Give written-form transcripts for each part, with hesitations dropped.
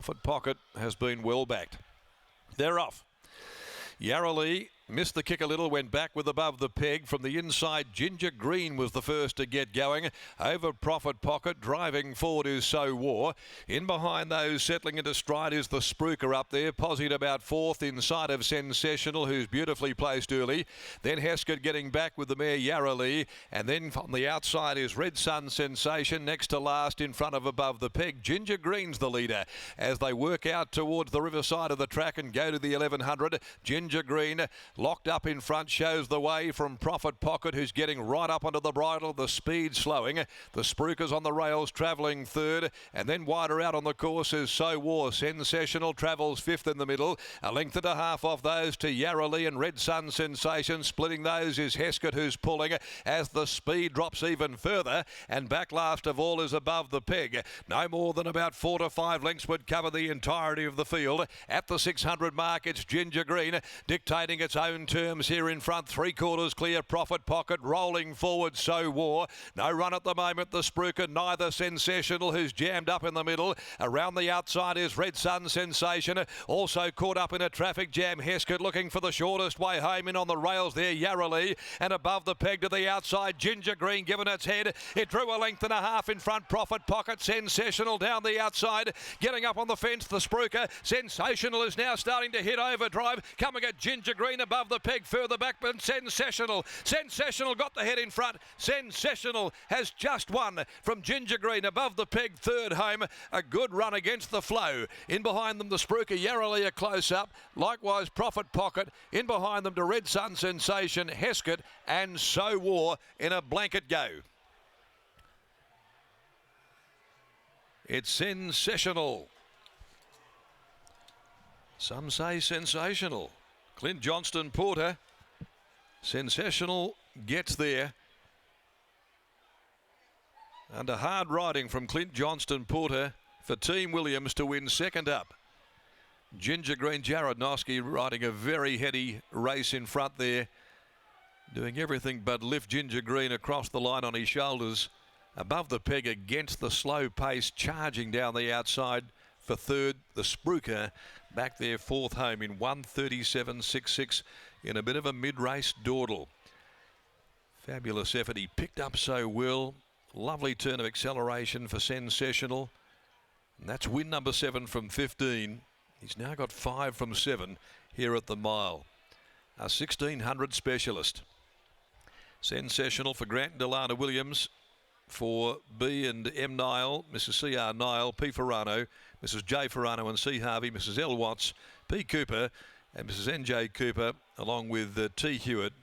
Profit Pocket has been well backed. They're off. Yarrowlee missed the kick a little, went back with above the peg. From the inside, Ginger Green was the first to get going. Over Profit Pocket, driving forward is So War. In behind those, settling into stride is the Spruker up there. Posite about fourth inside of Sensational, who's beautifully placed early. Then Ascot getting back with the mare Yarrowlee. And then on the outside is Red Sun Sensation. Next to last in front of above the peg, Ginger Green's the leader. As they work out towards the riverside of the track and go to the 1100, Ginger Green locked up in front, shows the way from Profit Pocket, who's getting right up onto the bridle. The speed slowing. The Spruker's on the rails, travelling third. And then wider out on the course is So War. Sensational travels fifth in the middle. A length and a half off those to Yarrowlee and Red Sun Sensation. Splitting those is Ascot, who's pulling as the speed drops even further. And back last of all is above the peg. No more than about 4 to 5 lengths would cover the entirety of the field. At the 600 mark, it's Ginger Green dictating its own terms here in front. 3/4 clear. Profit Pocket rolling forward. So War. No run at the moment. The Spruker, neither. Sensational, who's jammed up in the middle. Around the outside is Red Sun Sensation. Also caught up in a traffic jam. Ascot looking for the shortest way home. In on the rails there, Yarrowlee. And above the peg to the outside, Ginger Green given its head. It drew a length and a half in front. Profit Pocket. Sensational down the outside. Getting up on the fence, the Spruker. Sensational is now starting to hit overdrive. Coming at Ginger Green above the peg further back, but Sensational got the head in front. Sensational has just won from Ginger Green above the peg, third home. A good run against the flow. In behind them, the Spruker, Yarrowlee a close up. Likewise, Profit Pocket. In behind them to Red Sun Sensation, Ascot and So War in a blanket go. It's Sensational. Some say sensational. Clint Johnston Porter. Sensational gets there. Under hard riding from Clint Johnston Porter for Team Williams to win second up. Ginger Green, Jared Noski riding a very heady race in front there. Doing everything but lift Ginger Green across the line on his shoulders. Above the peg against the slow pace, charging down the outside. For third, the Spruker back there fourth home in 1:37.66 in a bit of a mid-race dawdle. Fabulous effort. He picked up So well. Lovely turn of acceleration for Sensational. And that's win number 7 from 15. He's now got 5 from 7 here at the mile. A 1600 specialist. Sensational for Grant and Delana Williams. For B and M Nile, Mrs. C.R. Nile, P. Ferrano, Mrs. J. Ferrano and C. Harvey, Mrs. L. Watts, P. Cooper and Mrs. N.J. Cooper, along with T. Hewitt,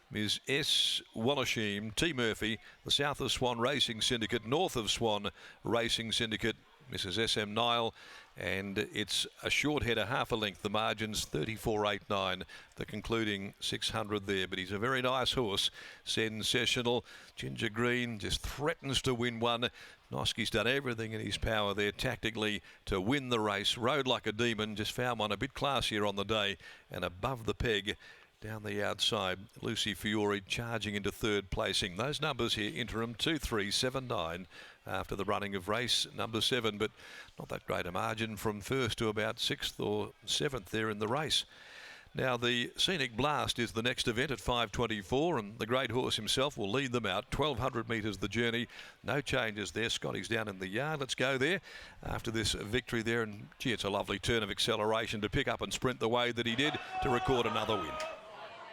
Ms. S. Wallachim, T. Murphy, the South of Swan Racing Syndicate, North of Swan Racing Syndicate, Mrs. S.M. Nile, and it's a short header, half a length, the margins 34.89, the concluding 600 there, but he's a very nice horse. Sensational. Ginger Green just threatens to win one. Noski's done everything in his power there tactically to win the race. Rode like a demon, just found one a bit classier on the day, and above the peg down the outside, Lucy Fiore charging into third placing. Those numbers here, interim 2-3-7-9 after the running of race number 7, but not that great a margin from first to about 6th or 7th there in the race. Now the Scenic Blast is the next event at 5:24, and the great horse himself will lead them out. 1,200 metres the journey. No changes there. Scotty's down in the yard. Let's go there after this victory there. And gee, it's a lovely turn of acceleration to pick up and sprint the way that he did to record another win.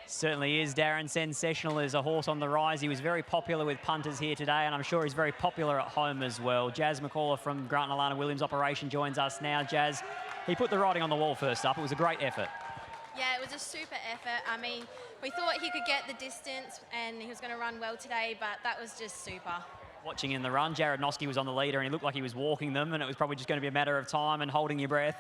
Certainly is, Darren. Sensational is a horse on the rise. He was very popular with punters here today, and I'm sure he's very popular at home as well. Jazz McCulla from Grant and Alana Williams operation joins us now. Jazz, he put the writing on the wall first up. It was a great effort. Yeah, it was a super effort. I mean, we thought he could get the distance and he was going to run well today, but that was just super. Watching in the run, Jared Noski was on the leader and he looked like he was walking them, and it was probably just going to be a matter of time and holding your breath.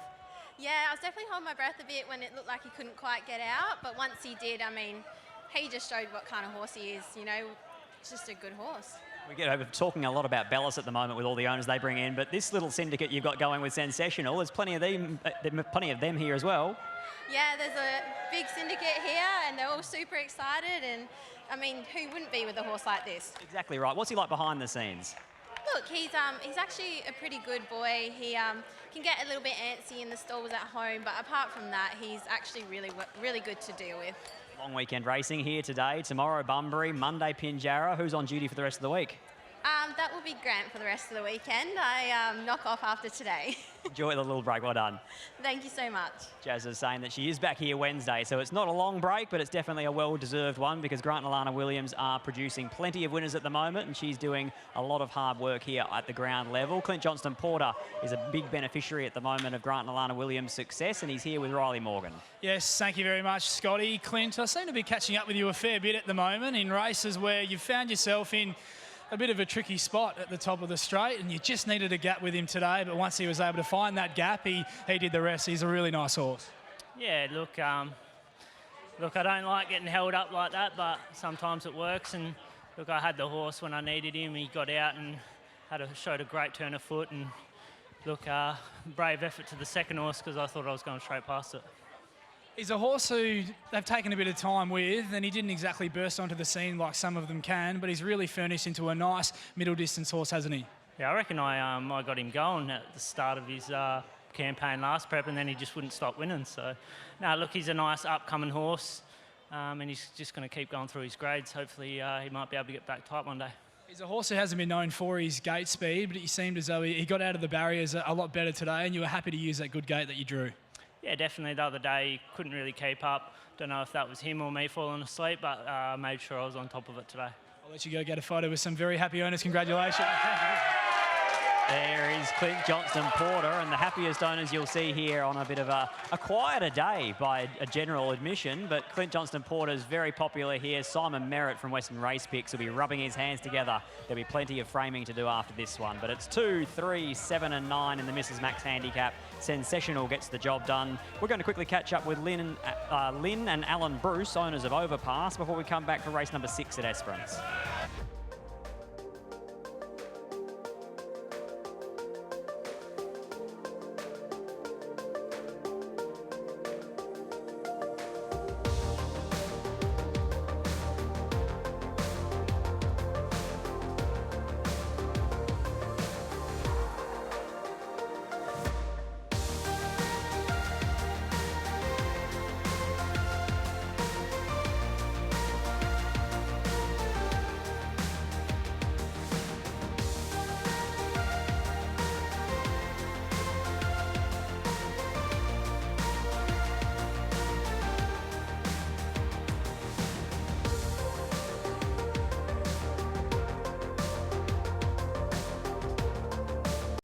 Yeah, I was definitely holding my breath a bit when it looked like he couldn't quite get out, but once he did, I mean, he just showed what kind of horse he is, you know, it's just a good horse. We're talking a lot about Bellis at the moment with all the owners they bring in, but this little syndicate you've got going with Sensational, there's plenty of them here as well. Yeah, there's a big syndicate here and they're all super excited, and I mean, who wouldn't be with a horse like this? Exactly right. What's he like behind the scenes? Look, he's actually a pretty good boy. He can get a little bit antsy in the stalls at home, but apart from that, he's actually really good to deal with. Long weekend racing here today. Tomorrow, Bunbury. Monday, Pinjarra. Who's on duty for the rest of the week? That will be Grant for the rest of the weekend. I knock off after today. Enjoy the little break. Well done. Thank you so much. Jazz is saying that she is back here Wednesday, so it's not a long break, but it's definitely a well-deserved one because Grant and Alana Williams are producing plenty of winners at the moment, and she's doing a lot of hard work here at the ground level. Clint Johnston-Porter is a big beneficiary at the moment of Grant and Alana Williams' success, and he's here with Riley Morgan. Yes, thank you very much, Scotty. Clint, I seem to be catching up with you a fair bit at the moment in races where you've found yourself in a bit of a tricky spot at the top of the straight, and you just needed a gap with him today, but once he was able to find that gap, he did the rest. He's a really nice horse. Yeah, look, I don't like getting held up like that, but sometimes it works, and look, I had the horse when I needed him. He got out and showed a great turn of foot, and look, brave effort to the second horse because I thought I was going straight past it. He's a horse who they've taken a bit of time with, and he didn't exactly burst onto the scene like some of them can, but he's really furnished into a nice middle distance horse, hasn't he? Yeah, I reckon I got him going at the start of his campaign last prep, and then he just wouldn't stop winning. So, no, look, he's a nice upcoming horse, and he's just going to keep going through his grades. Hopefully he might be able to get back tight one day. He's a horse who hasn't been known for his gate speed, but he seemed as though he got out of the barriers a lot better today, and you were happy to use that good gate that you drew. Yeah, definitely. The other day, he couldn't really keep up. Don't know if that was him or me falling asleep, but I made sure I was on top of it today. I'll let you go get a photo with some very happy owners. Congratulations. There is Clint Johnston-Porter, and the happiest owners you'll see here on a bit of a quieter day by a general admission, but Clint Johnston-Porter is very popular here. Simon Merritt from Western Race Picks will be rubbing his hands together. There'll be plenty of framing to do after this one, but it's 2, 3, 7 and 9 in the Mrs. Max handicap. Sensational gets the job done. We're going to quickly catch up with Lynn and Alan Bruce, owners of Overpass, before we come back for race number 6 at Esperance.